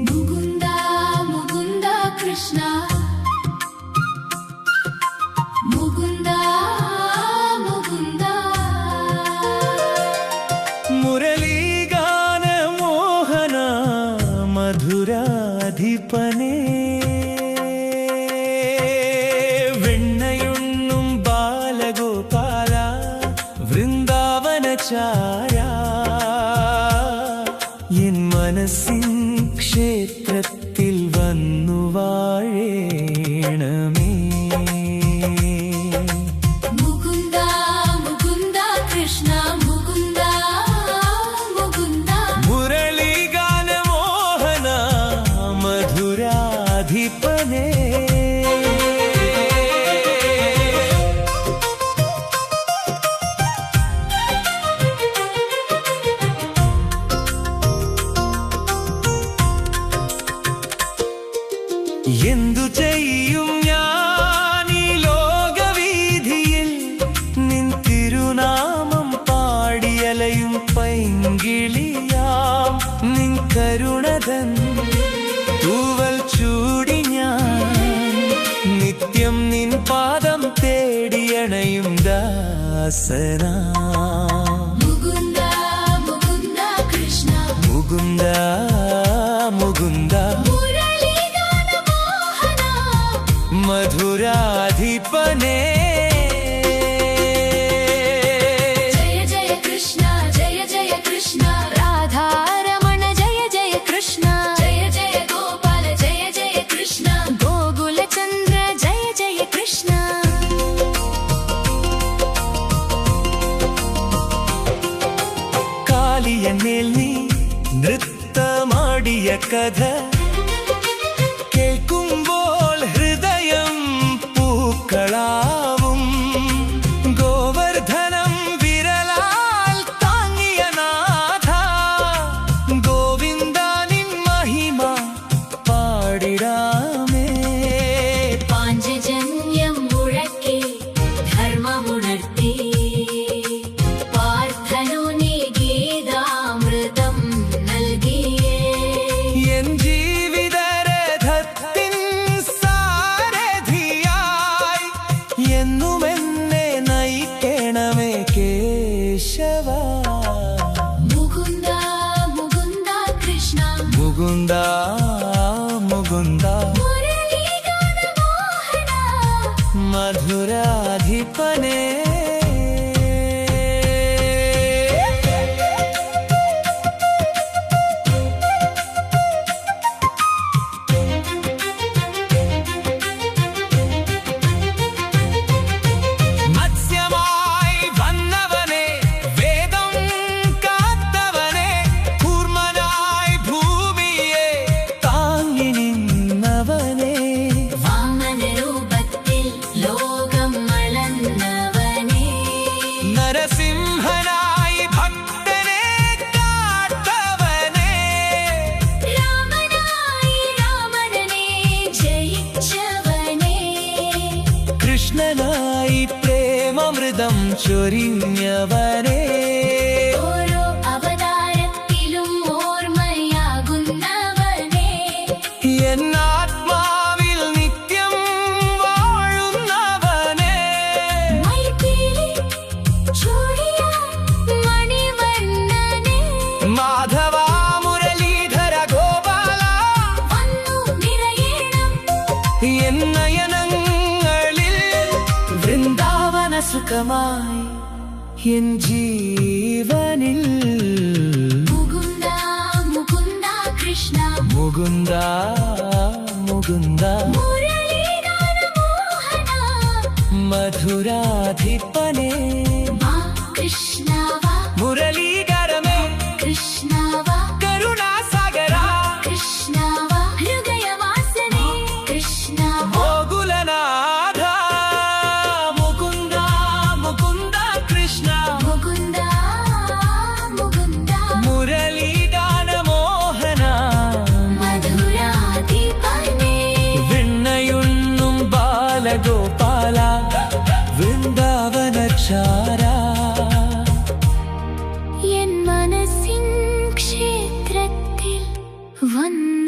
Mukunda, Mukunda Krishna, Mukunda, Mukunda. മുരളീഗാന മോഹന മധുരാധിപനേ, വെണ്ണയുണ്ണും Balagopala വൃന്ദാവനചാര, N മനസ്സിൻ ക്ഷേത്രത്തിൽ വന്നു വാഴേണമേ. Mukunda, Mukunda Krishna, Mukunda, Mukunda. മുരളീഗാന മോഹന മധുരാധിപനേ. എന്തു ചെയ്യും ഞാൻ ഈ ലോകവീഥിയിൽ, നിൻ തിരുനാമം പാടിയലയും പൈങ്കിളിയാം നിൻ കരുണതൻ തൂവൽ ചൂടി ഞാൻ നിത്യം നിൻ പാദം തേടിയണയും ദാസനാ. Mukunda, Mukunda Krishna, Mukunda Mukunda Muralidhara Mohana, മധുരാധിപനേ. Jaya Jaya Krishna, Jaya Jaya Krishna, Radha Ramana Jaya Jaya Krishna, Jaya Jaya Gopala Jaya Jaya Krishna, Gokula Chandra Jaya Jaya Krishna. കാലിയന്നേൽ നീ നൃത്തമാടിയ കഥ കേൾക്കുമ്പോൾ ഹൃദയം പൂക്കളാവും. ഗോവർദ്ധനം വിരലാൽ താങ്ങിയ നാഥ, ഗോവിന്ദ നിൻ മഹിമ പാടിടാമേ. പാഞ്ചജന്യം മുഴക്കി ധർമ്മമുണർത്തി പാർത്ഥനു നീ ഗീതാമൃതം നൽകിയേ. എൻ ജീവിതരഥത്തിൻ സാരഥിയായി എന്നുമെന്നെ നയിക്കണമേ കേശവ. മുകുന്ദ മുകുന്ദ കൃഷ്ണ, മുകുന്ദ മുകുന്ദ മുരളീഗാന മോഹന, മധുരാധിപനേ. മത്സ്യമായി വന്നവനെ, വേദം കാത്തവനെ, കൂർമ്മനായി ഭൂമിയെ താങ്ങി നിന്നവനെ, വാമന രൂപത്തിൽ ലോകം അളന്നവനേ, നരസിംഹനായി ഭക്തനെ കാത്തവനെ, രാമനായി രാവണനെ ജയിച്ചവനേ, കൃഷ്ണനായി പ്രേമമൃതം ചൊരിഞ്ഞവനെ, ഓരോ അവതാരത്തിലും ഓർമ്മയാകുന്നവനേ, എന്നാത്മാവിൽ നിത്യം വാഴുന്നവനെ, മയിൽപ്പീലി ചൂടിയ മണിവണ്ണനേ, മാധവ മുരളീധര ഗോപാല വന്നു നിറയണം എൻ നയനങ്ങളിൽ വൃന്ദാവന സുഖമായി എൻ ജീവനിൽ. മുകുന്ദ മുകുന്ദ കൃഷ്ണ, മുകുന്ദ മുകുന്ദ മുരളീധര മോഹന, മധുരാധിപനേ. മാ കൃഷ്ണ വാ, മുരളീകരമേ കൃഷ്ണ വാ, കരുണാസാഗര, കൃഷ്ണ വാ, ഹൃദയവാസനേ, കൃഷ്ണ വാ. ഗോകുലനാഥ. മുകുന്ദ മുകുന്ദ കൃഷ്ണ, മുകുന്ദ മുകുന്ദ മുരളീഗാന മോഹന, മധുരാധിപനേ. വെണ്ണയുണ്ണും ബാ ഗോപാല വൃന്ദാവനചാര എൻ മനസ്സിൻ ക്ഷേത്രത്തിൽ വന്നു